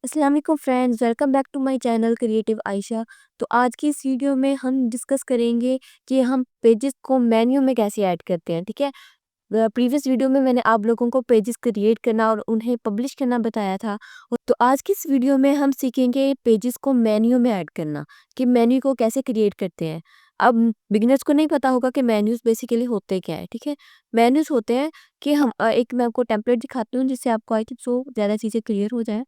अस्सलाम वालेकुम friends, welcome back to my channel creative Ayesha. तो आज की इस वीडियो में हम डिस्कस करेंगे कि हम पेजेस को मेन्यू में कैसे ऐड करते हैं। ठीक है। प्रीवियस वीडियो में मैंने आप लोगों को पेजेस क्रिएट करना और उन्हें पब्लिश करना बताया था। तो आज की इस वीडियो में हम सीखेंगे पेजेस को मेन्यू में ऐड करना, कि मेन्यू को कैसे क्रिएट करते हैं। अब बिगिनर्स को नहीं पता होगा कि मेन्यूज बेसिकली होते क्या है। ठीक है। मेन्यूज होते हैं कि हम एक मैं आपको टेम्पलेट दिखाती हूँ जिससे आपको आई थिंक सो ज़्यादा चीज़ें क्लियर हो जाए।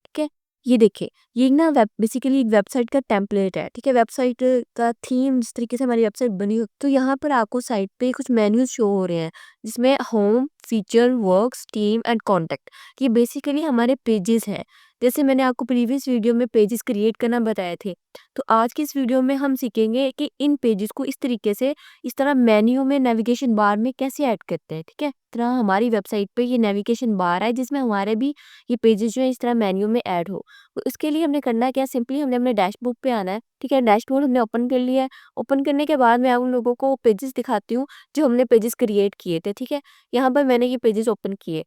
ठीक है। ये देखिए, ये ना बेसिकली एक वेबसाइट का टेम्पलेट है। ठीक है। वेबसाइट का थीम जिस तरीके से हमारी वेबसाइट बनी हो, तो यहाँ पर आपको साइट पे कुछ मेन्यूज शो हो रहे हैं जिसमें home, feature, works, team and contact. ये बेसिकली हमारे पेजेस हैं। जैसे मैंने आपको प्रीवियस वीडियो में पेजेस क्रिएट करना बताए थे, तो आज की इस वीडियो में हम सीखेंगे कि इन पेजेस को इस तरीके से, इस तरह मेन्यू में नेविगेशन बार में कैसे ऐड करते हैं। ठीक है। इस तरह हमारी वेबसाइट पे ये नेविगेशन बार है जिसमें हमारे भी ये पेजेस जो है इस तरह मेन्यू में ऐड हो। तो इसके लिए हमने करना क्या, सिंपली हमने अपने डैशबोर्ड पे आना है। ठीक है। डैशबोर्ड हमने ओपन कर लिया है। ओपन करने के बाद मैं उन लोगों को पेजेस दिखाती हूँ जो हमने पेजेस क्रिएट किए थे। ठीक है। यहाँ पर मैंने ये पेजेस ओपन किए।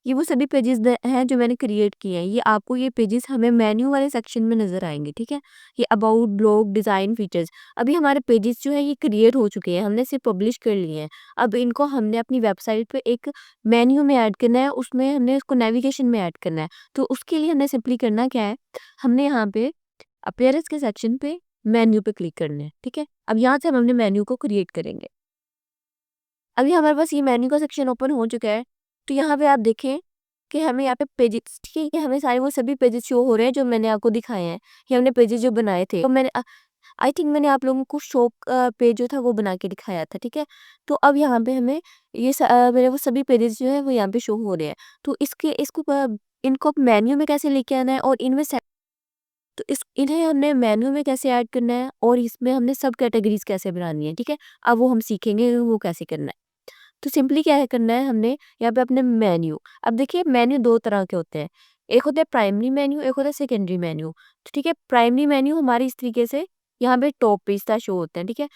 ये वो सभी पेजेस हैं जो मैंने क्रिएट किए हैं। ये आपको ये पेजेस हमें मेन्यू वाले सेक्शन में नजर आएंगे। ठीक है। ये अबाउट, ब्लॉग, डिजाइन, फीचर्स। अभी हमारे पेजेस जो है ये क्रिएट हो चुके हैं, हमने सिर्फ पब्लिश कर लिए हैं। अब इनको हमने अपनी वेबसाइट पे एक मेन्यू में ऐड करना है, उसमें हमने उसको नेविगेशन में ऐड करना है। तो उसके लिए हमने सिंपली करना क्या है, हमने यहाँ पे अपीयरेंस के सेक्शन पे मेन्यू पे क्लिक करना है। ठीक है। अब यहाँ से हम अपने मेन्यू को क्रिएट करेंगे। अभी हमारे पास ये मेन्यू का सेक्शन ओपन हो चुका है। तो यहाँ पे आप देखें कि हमें यहाँ पे पेजेस, ठीक है, हमें सारे वो सभी पेजेस शो हो रहे हैं जो मैंने आपको दिखाए हैं। ये हमने पेजेस जो बनाए थे, तो मैंने आई थिंक मैंने आप लोगों को शो पेज जो था वो बना के दिखाया था। ठीक है। तो अब यहाँ पे हमें मेरे वो सभी पेजेस जो है वो यहाँ पे शो हो रहे हैं। तो इनको मेन्यू में कैसे लेके आना है और इनमें तो इन्हें हमने मेन्यू में कैसे ऐड करना है और इसमें हमने सब कैटेगरीज कैसे बनानी है। ठीक है। अब वो हम सीखेंगे वो कैसे करना है। तो सिंपली क्या है करना है हमने, यहाँ पे अपने मेन्यू, अब देखिए मेन्यू दो तरह के होते हैं। एक होता है प्राइमरी मेन्यू, एक होता है सेकेंडरी मेन्यू। तो ठीक है, प्राइमरी मेन्यू हमारी इस तरीके से यहाँ पे टॉप पे इस तरह शो होते हैं। ठीक है।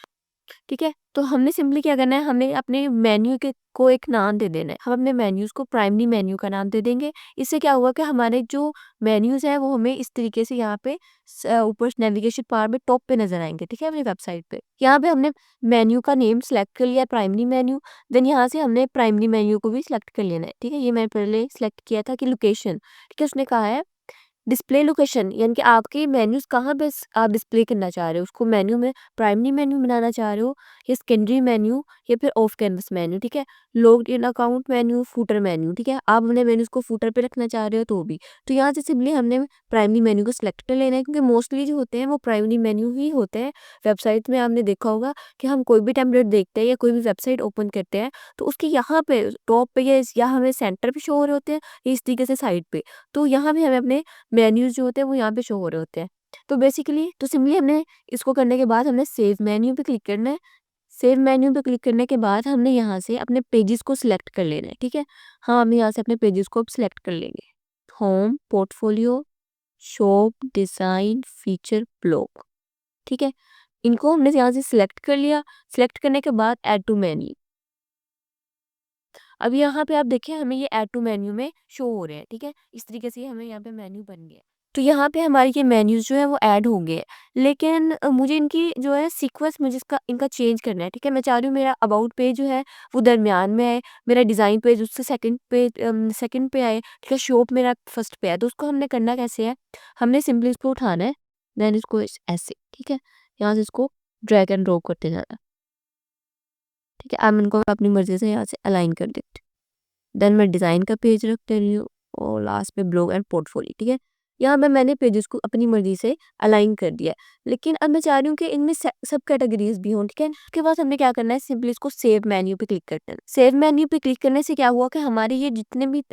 ठीक है। तो हमने सिंपली क्या करना है, हमने अपने मेन्यू के को एक नाम दे देना है। हम अपने मेन्यूज को प्राइमरी मेन्यू का नाम दे देंगे। इससे क्या हुआ कि हमारे जो मेन्यूज हैं वो हमें इस तरीके से यहाँ पे ऊपर नेविगेशन बार में टॉप पे नजर आएंगे। ठीक है। अपनी वेबसाइट पे यहाँ पे हमने मेन्यू का नेम सेलेक्ट कर लिया, प्राइमरी मेन्यू। देन यहाँ से हमने प्राइमरी मेन्यू को भी सिलेक्ट कर लेना है। ठीक है। ये मैंने पहले सिलेक्ट किया था कि लोकेशन। ठीक है। उसने कहा है डिस्प्ले लोकेशन, यानी कि आपके मेन्यूज कहाँ पे आप डिस्प्ले करना चाह रहे हो, उसको मेन्यू में प्राइमरी मेन्यू बनाना चाह रहे हो या सेकेंडरी मेन्यू या फिर ऑफ कैनवस मेन्यू। ठीक है। Logged in account menu, footer menu. ठीक है। आप अपने मेन्यूज को फूटर पे रखना चाह रहे हो तो भी, तो यहाँ से सिंपली हमने प्राइमरी मेन्यू को सिलेक्ट कर लेना है, क्योंकि मोस्टली जो होते हैं वो प्राइमरी मेन्यू ही होते हैं। वेबसाइट में आपने देखा होगा कि हम कोई भी टेम्पलेट देखते हैं या कोई भी वेबसाइट ओपन करते हैं तो उसके यहाँ पे टॉप पे या हमें सेंटर पे शो हो रहे होते हैं या इस तरीके से साइड पे। तो यहाँ भी हमें अपने मेन्यूज जो होते हैं वो यहाँ पे शो हो रहे होते हैं। तो बेसिकली तो सिंपली हमने इसको करने के बाद हमने सेव मेन्यू पे क्लिक करना है। सेव मेन्यू पे क्लिक करने के बाद हमने यहाँ से अपने पेजेस को सिलेक्ट कर लेना है। ठीक है। हाँ, हम यहाँ से अपने पेजेस को सिलेक्ट कर लेंगे। Home, portfolio, shop, design, feature, blog. ठीक है। इनको हमने यहाँ से सिलेक्ट कर लिया। सिलेक्ट करने के बाद ऐड टू मेन्यू। अब यहाँ पे आप देखिए हमें ये ऐड टू मेन्यू में शो हो रहे हैं। ठीक है। इस तरीके से हमें यहाँ पे मेन्यू बन गया। तो यहाँ पे हमारे ये मेन्यूज जो है वो ऐड हो गए। लेकिन मुझे इनकी जो है सीक्वेंस, मुझे इसका इनका चेंज करना है। ठीक है। मैं चाह रही हूँ मेरा अबाउट पेज जो है वो दरमियान में है, मेरा डिज़ाइन पेज उससे सेकंड पे आए। ठीक है। शॉप मेरा फर्स्ट पे है। तो उसको हमने करना कैसे है, हमने सिंपली इसको उठाना है, देन इसको ऐसे, ठीक है, यहाँ से इसको ड्रैग एंड ड्रॉप करते जाना। ठीक है। अब इनको अपनी मर्जी से यहाँ से अलाइन कर देते। देन मैं डिज़ाइन का पेज रख दे रही हूँ और लास्ट पे ब्लॉग एंड पोर्टफोलियो। ठीक है। यहाँ पे मैंने पेजेस को अपनी मर्जी से अलाइन कर दिया है। लेकिन अब मैं चाह रही हूँ कि इनमें सब कैटेगरीज भी हों। ठीक है। उसके बाद हमने क्या करना है, सिंपली इसको सेव मेन्यू पे क्लिक करना है। सेव मेन्यू पे क्लिक करने से क्या हुआ कि हमारे ये जितने भी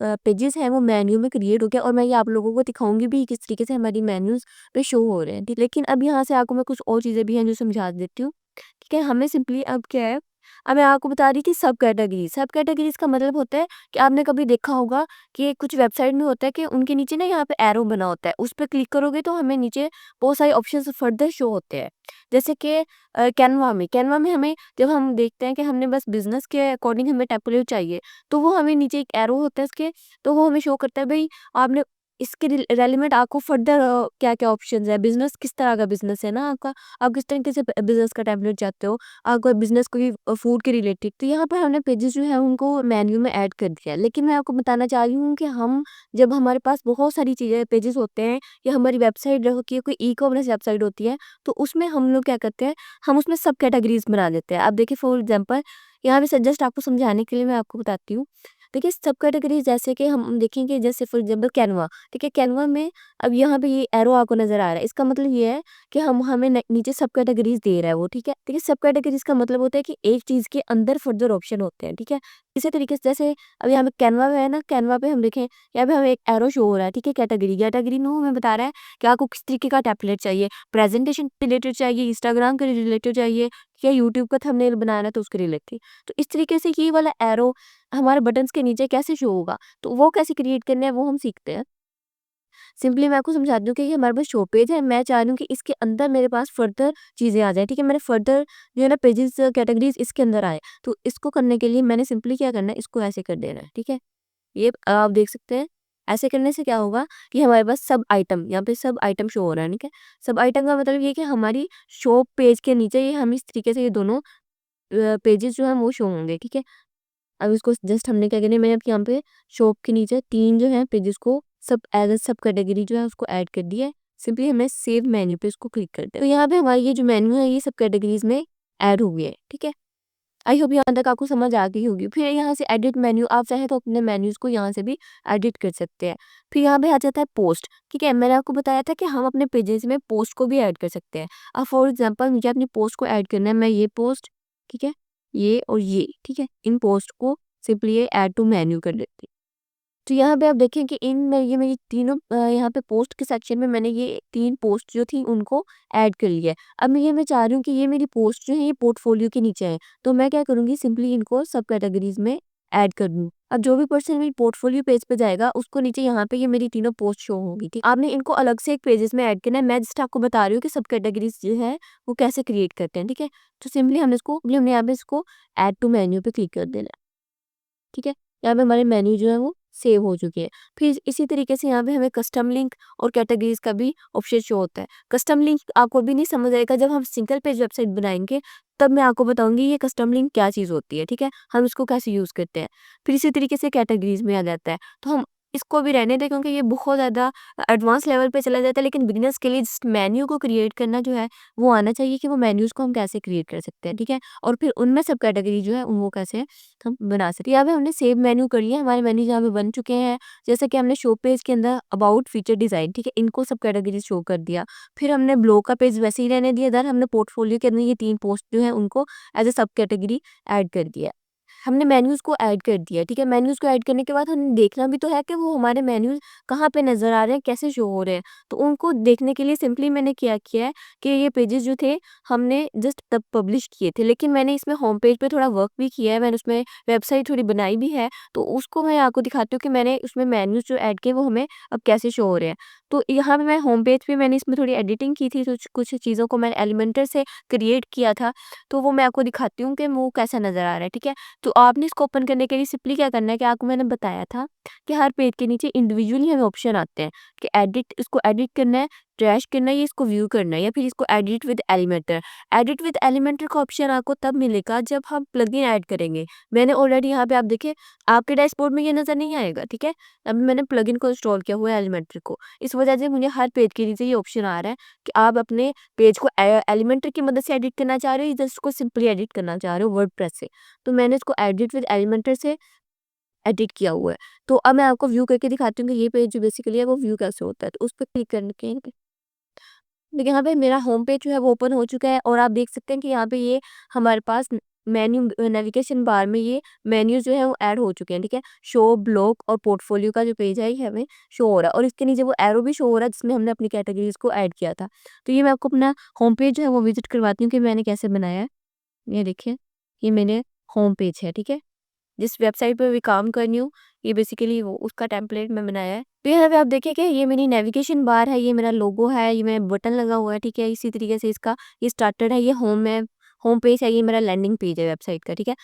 पेजेस हैं वो मेन्यू में क्रिएट हो गया, और मैं ये आप लोगों को दिखाऊंगी भी किस तरीके से हमारी मेन्यूज पे शो हो रहे हैं। ठीक। लेकिन अब यहाँ से आपको मैं कुछ और चीज़ें भी हैं जो समझा देती हूँ। ठीक है। हमें सिंपली अब क्या है, अब मैं आपको बता रही थी सब कैटेगरीज। सब कैटेगरीज का मतलब होता है कि आपने कभी देखा होगा कि कुछ वेबसाइट में होता है कि उनके नीचे ना यहाँ पे एरो बना होता है, उस पर क्लिक करोगे तो हमें नीचे बहुत सारे ऑप्शन फर्दर शो होते हैं। जैसे कि कैनवा में हमें जब हम देखते हैं कि हमने बस बिजनेस के अकॉर्डिंग हमें टेम्पलेट चाहिए, तो वो हमें नीचे एक एरो होता है इसके, तो वो हमें शो करता है भाई आपने इसके रेलिवेंट आपको फर्दर क्या क्या ऑप्शन है, बिजनेस किस तरह का बिजनेस है ना आपका, आप किस तरीके से बिजनेस का टेम्पलेट चाहते हो, आपका बिजनेस कोई फूड के रिलेटेड, तो यहाँ पर हमने पेजेस जो है उनको मेन्यू में ऐड कर दिया है। लेकिन मैं आपको बताना चाह रही हूँ कि हम जब हमारे पास बहुत सारी चीज़ें पेजेस होते हैं या हमारी वेबसाइट होती है, कोई ई कॉमर्स वेबसाइट होती है, तो उसमें हम लोग क्या करते हैं, हम उसमें सब कैटेगरीज बना देते हैं। अब देखिए फॉर एग्जाम्पल यहाँ पे जस्ट आपको समझाने के लिए मैं आपको बताती हूँ। देखिए सब कैटेगरीज जैसे कि हम देखेंगे, जैसे फॉर एग्जाम्पल कैनवा, ठीक है, कैनवा में अब यहाँ पे ये एरो आपको नजर आ रहा है, इसका मतलब ये है कि हम हमें नीचे सब कैटेगरीज दे रहा है वो, ठीक है। देखिए सब कैटेगरीज का मतलब होता है कि एक चीज के अंदर फर्दर ऑप्शन होते हैं, ठीक है। इसी तरीके से जैसे अब यहाँ पे कैनवा में है ना, कैनवा पे हम देखें यहाँ पे हमें एक एरो शो हो रहा है, ठीक है, कैटेगरी कैटेगरी में हमें बता रहा है कि आपको किस तरीके का टेम्पलेट चाहिए, प्रेजेंटेशन रिलेटेड चाहिए, इंस्टाग्राम के रिलेटेड चाहिए, या यूट्यूब का थंबनेल बनाना है तो उसके रिलेटेड। तो इस तरीके से ये वाला एरो हमारे बटन्स के नीचे कैसे शो होगा, तो वो कैसे क्रिएट करना है वो हम सीखते हैं। सिंपली मैं आपको समझा दूँ कि ये हमारे पास शो पेज है, मैं चाह रही हूँ कि इसके अंदर मेरे पास फर्दर चीज़ें आ जाएँ, ठीक है। मैंने फर्दर जो है ना पेजेस कैटेगरीज इसके अंदर आए, तो इसको करने के लिए मैंने सिंपली क्या करना है, इसको ऐसे कर देना है, ठीक है। ये आप देख सकते हैं, ऐसे करने से क्या होगा कि हमारे पास सब आइटम, यहाँ पे सब आइटम शो हो रहा है, ठीक है। सब आइटम का मतलब ये कि हमारी शो पेज के नीचे ये हम इस तरीके से ये दोनों पेजेस जो हैं वो शो होंगे, ठीक है। अब इसको जस्ट हमने क्या करना है, मैंने अब यहाँ पे शॉप के नीचे 3 जो है पेजेस को सब एज अ सब कैटेगरी जो है उसको ऐड कर दिया है। सिंपली हमें सेव मेन्यू पे इसको क्लिक करते हैं। तो यहाँ पे हमारी ये जो मेन्यू है ये सब कैटेगरीज में ऐड हो गया है, ठीक है। आई होप यहाँ तक आपको समझ आ गई होगी। फिर यहाँ से एडिट मेन्यू, आप चाहे तो अपने मेन्यूज को यहाँ से भी एडिट कर सकते हैं। फिर यहाँ पे आ जाता है पोस्ट, ठीक है। मैंने आपको बताया था कि हम अपने पेजेस में पोस्ट को भी ऐड कर सकते हैं। अब फॉर एग्जाम्पल मुझे अपनी पोस्ट को ऐड करना है, मैं ये पोस्ट, ठीक है, ये और ये, ठीक है, इन पोस्ट को सिंपली ये ऐड टू मेन्यू कर देती हूँ। तो यहाँ पे आप देखें कि ये मेरी तीनों यहाँ पे पोस्ट के सेक्शन में मैंने ये 3 पोस्ट जो थी उनको ऐड कर लिया है। अब मैं चाह रही हूँ कि ये मेरी पोस्ट जो है ये पोर्टफोलियो के नीचे है, तो मैं क्या करूँगी, सिंपली इनको सब कैटेगरीज में ऐड कर दूँ। अब जो भी पर्सन मेरी पोर्टफोलियो पेज पे जाएगा उसको नीचे यहाँ पे ये मेरी तीनों पोस्ट शो होगी, ठीक। आपने इनको अलग से एक पेजेस में ऐड करना है, मैं जस्ट आपको बता रही हूँ कि सब कैटेगरीज जो है वो कैसे क्रिएट करते हैं, ठीक है। तो सिंपली हमने यहाँ पे इसको ऐड टू मेन्यू पे क्लिक कर देना है, ठीक है। यहाँ पे हमारे मेन्यू जो है वो सेव हो चुके हैं। फिर इसी तरीके से यहाँ पे हमें कस्टम लिंक और कैटेगरीज का भी ऑप्शन शो होता है। कस्टम लिंक आपको भी नहीं समझ आएगा, जब हम सिंगल पेज वेबसाइट बनाएंगे तब मैं आपको बताऊंगी ये कस्टम लिंक क्या चीज़ होती है, ठीक है, हम इसको कैसे यूज़ करते हैं। फिर इसी तरीके से कैटेगरीज में आ जाता है, तो हम इसको भी रहने दें क्योंकि ये बहुत ज़्यादा एडवांस लेवल पे चला जाता है। लेकिन बिगिनर्स के लिए जस्ट मेन्यू को क्रिएट करना जो है वो आना चाहिए कि वो मेन्यूज़ को हम कैसे क्रिएट कर सकते हैं, ठीक है। और फिर उनमें सब कैटेगरी जो है वो कैसे हम बना सकते हैं। यहाँ पे हमने सेव मेन्यू कर लिया, हमारे मेन्यू यहाँ पे बन चुके हैं। जैसे कि हमने शो पेज के अंदर अबाउट फीचर डिज़ाइन, ठीक है, इनको सब कैटेगरी शो कर दिया। फिर हमने ब्लॉग का पेज वैसे ही रहने दिया, इधर हमने पोर्टफोलियो के अंदर ये 3 पोस्ट जो है उनको एज अ सब कैटेगरी ऐड कर दिया। हमने मेन्यूज़ को ऐड कर दिया, ठीक है। मेन्यूज़ को ऐड करने के बाद हमें देखना भी तो है कि वो हमारे मेन्यूज़ कहाँ पे नज़र आ रहे हैं, कैसे शो हो रहे हैं। तो उनको देखने के लिए सिंपली मैंने क्या किया है कि ये पेजेस जो थे हमने जस्ट तब पब्लिश किए थे, लेकिन मैंने इसमें होम पेज पे थोड़ा वर्क भी किया है, मैंने उसमें वेबसाइट थोड़ी बनाई भी है, तो उसको मैं आपको दिखाती हूँ कि मैंने उसमें मेन्यूज़ जो ऐड किए वो हमें अब कैसे शो हो रहे हैं। तो यहाँ पे मैं होम पेज पे मैंने इसमें थोड़ी एडिटिंग की थी, तो कुछ चीज़ों को मैंने एलिमेंटर से क्रिएट किया था, तो वो मैं आपको दिखाती हूँ कि वो कैसा नज़र आ रहा है, ठीक है। तो आपने इसको ओपन करने के लिए सिंपली क्या करना है कि आपको मैंने बताया था कि हर पेज के नीचे इंडिविजुअली हमें ऑप्शन आते हैं कि एडिट, इसको एडिट करना है, ट्रैश करना है, या इसको व्यू करना है, या फिर इसको edit with Elementor. Edit with Elementor का ऑप्शन आपको तब मिलेगा जब हम प्लगइन ऐड करेंगे। मैंने ऑलरेडी यहाँ पे आप देखें आपके डैशबोर्ड में ये नज़र नहीं आएगा, ठीक है। अभी मैंने प्लगइन को इंस्टॉल किया हुआ है एलिमेंटर को, इस वजह से मुझे हर पेज के नीचे ये ऑप्शन आ रहा है कि आप अपने पेज को एलिमेंटर की मदद से एडिट करना चाह रहे हो, या जस्ट को सिंपली एडिट करना चाह रहे हो वर्डप्रेस से। तो मैंने इसको एडिट विद एलिमेंटर से एडिट किया हुआ है। तो अब मैं आपको व्यू करके दिखाती हूँ कि ये पेज जो बेसिकली है वो व्यू कैसे होता है। तो उस पे क्लिक करने के देखिए यहाँ पे मेरा होम पेज जो है वो ओपन हो चुका है, और आप देख सकते हैं कि यहाँ पे ये हमारे पास मेन्यू नेविगेशन बार में ये मेन्यू जो है वो ऐड हो चुके हैं, ठीक है। शो, ब्लॉग और पोर्टफोलियो का जो पेज है ये हमें शो हो रहा है, और इसके नीचे वो एरो भी शो हो रहा है जिसमें हमने अपनी कैटेगरीज को ऐड किया था। तो ये मैं आपको अपना होम पेज जो है वो विजिट करवाती हूँ कि मैंने कैसे बनाया है। ये देखिए, ये मेरे होम पेज है, ठीक है। जिस वेबसाइट पे भी काम कर रही हूँ, ये बेसिकली वो उसका टेम्पलेट मैं बनाया है। तो यहाँ पे आप देखिए कि ये मेरी नेविगेशन बार है, ये मेरा लोगो है, ये मेरा बटन लगा हुआ है, ठीक है। इसी तरीके से इसका ये स्टार्टर है, ये होम है, होम पेज है, ये मेरा लैंडिंग पेज है वेबसाइट का, ठीक है।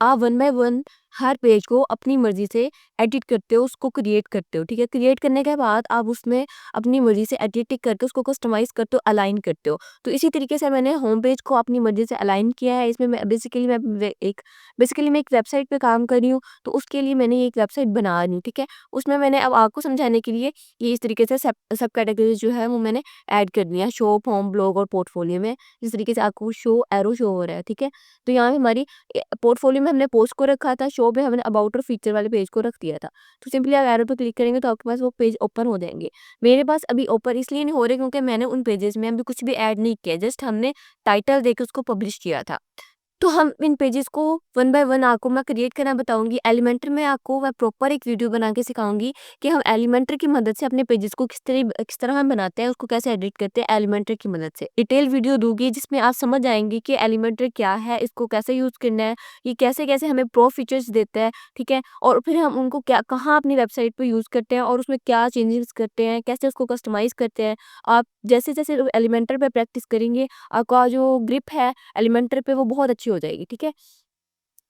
आप one by one her page को अपनी मर्ज़ी से एडिट करते हो, उसको क्रिएट करते हो, ठीक है? क्रिएट करने के बाद आप उसमें अपनी मर्ज़ी से एडिटिंग करके उसको कस्टमाइज़ करते हो, अलाइन करते हो। तो इसी तरीके से मैंने होम पेज को अपनी मर्ज़ी से अलाइन किया है। इसमें मैं एक वेबसाइट पे काम कर रही हूँ, तो उसके लिए मैंने एक वेबसाइट बना रही हूँ, ठीक है? उसमें मैंने अब आपको समझाने के लिए ये इस तरीके से सब सब कैटेगरीज़ जो है वो मैंने ऐड कर दिया है, शो, होम, ब्लॉग और पोर्टफोलियो में। जिस तरीके से आपको एरो शो हो रहा है, ठीक है? तो यहाँ पे हमारी पोर्टफोलियो में हमने पोस्ट को रखा था, शो में हमने अबाउट और फीचर वाले पेज को रख दिया था। तो सिंपली आप एरो पे क्लिक करेंगे तो आपके पास वो पेज ओपन हो जाएँगे। मेरे पास अभी ओपन इसलिए नहीं हो रहे क्योंकि मैंने उन पेजेज़ में अभी कुछ भी ऐड नहीं किया, जस्ट हमने टाइटल देके उसको पब्लिश किया था। तो हम इन पेजेस को वन बाय वन आपको मैं क्रिएट करना बताऊँगी। एलिमेंटर में आपको मैं प्रॉपर एक वीडियो बना के सिखाऊँगी कि हम एलिमेंटर की मदद से अपने पेजेस को किस तरह हम बनाते हैं, उसको कैसे एडिट करते हैं एलिमेंटर की मदद से। डिटेल वीडियो दूँगी जिसमें आप समझ जाएँगे कि एलिमेंटर क्या है, इसको कैसे यूज़ करना है, ये कैसे-कैसे हमें प्रो फीचर्स देता है, ठीक है? और फिर हम उनको क्या कहाँ अपनी वेबसाइट पे यूज़ करते हैं और उसमें क्या चेंजेस करते हैं, कैसे उसको कस्टमाइज़ करते हैं। आप जैसे-जैसे एलिमेंटर पे प्रैक्टिस करेंगे, आपका जो ग्रिप है एलिमेंटर पे वो बहुत अच्छी हो जाएगी, ठीक है?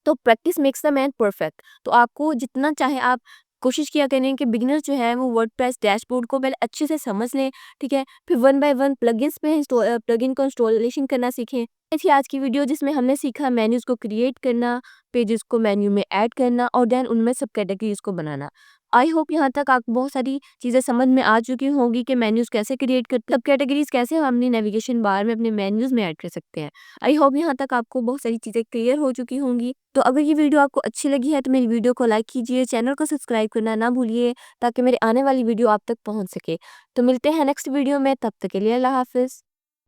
तो practice makes the man perfect. तो आपको जितना चाहे आप कोशिश किया करें कि बिगिनर्स जो है वो वर्डप्रेस डैशबोर्ड को पहले अच्छे से समझ लें, ठीक है? फिर वन बाय वन प्लगइन को इंस्टॉलेशन करना सीखें। ये थी आज की वीडियो जिसमें हमने सीखा मेन्यूज़ को क्रिएट करना, पेजेस को मेन्यू में ऐड करना और देन उनमें सब कैटेगरीज़ को बनाना। आई होप यहाँ तक आपको बहुत सारी चीज़ें समझ में आ चुकी होंगी कि मेन्यूज़ कैसे क्रिएट करते हैं, सब कैटेगरीज़ कैसे हम अपनी नेविगेशन बार में अपने मेन्यूज़ में ऐड कर सकते हैं। आई होप यहाँ तक आपको बहुत सारी चीज़ें क्लियर हो चुकी होंगी। तो अगर ये वीडियो आपको अच्छी लगी है तो मेरी वीडियो को लाइक कीजिए, चैनल को सब्सक्राइब करना ना भूलिए ताकि मेरे आने वाली वीडियो आप तक पहुँच सके। तो मिलते हैं नेक्स्ट वीडियो में, तब तक के लिए अल्लाह हाफ़िज़।